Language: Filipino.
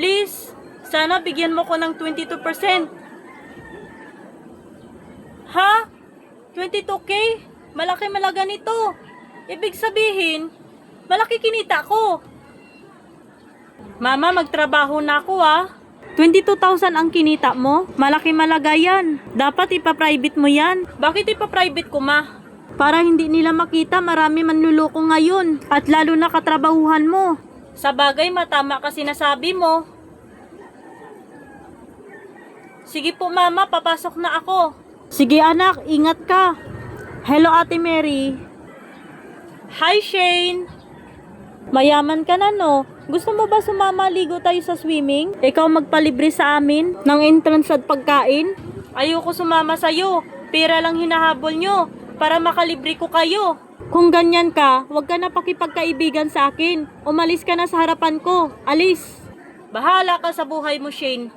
Please, sana bigyan mo ko ng 22%. Ha? 22K? Malaki malaga nito. Ibig sabihin, malaki kinita ko. Mama, magtrabaho na ako 22,000 ang kinita mo? Malaki malaga yan. Dapat ipa-private mo yan. Bakit ipa-private ko, ma? Para hindi nila makita, marami manluloko ngayon. At lalo na katrabahuhan mo. Sa bagay, matama ka sinasabi mo. Sige po, mama, papasok na ako. Sige anak, ingat ka. Hello, Ate Mary. Hi, Shane. Mayaman ka na, no? Gusto mo ba sumama, ligo tayo sa swimming? Ikaw magpalibre sa amin ng entrance at pagkain? Ayoko sumama sa'yo. Pera lang hinahabol nyo para makalibre ko kayo. Kung ganyan ka, huwag ka na pakipagkaibigan sa akin. Umalis ka na sa harapan ko. Alis. Bahala ka sa buhay mo, Shane.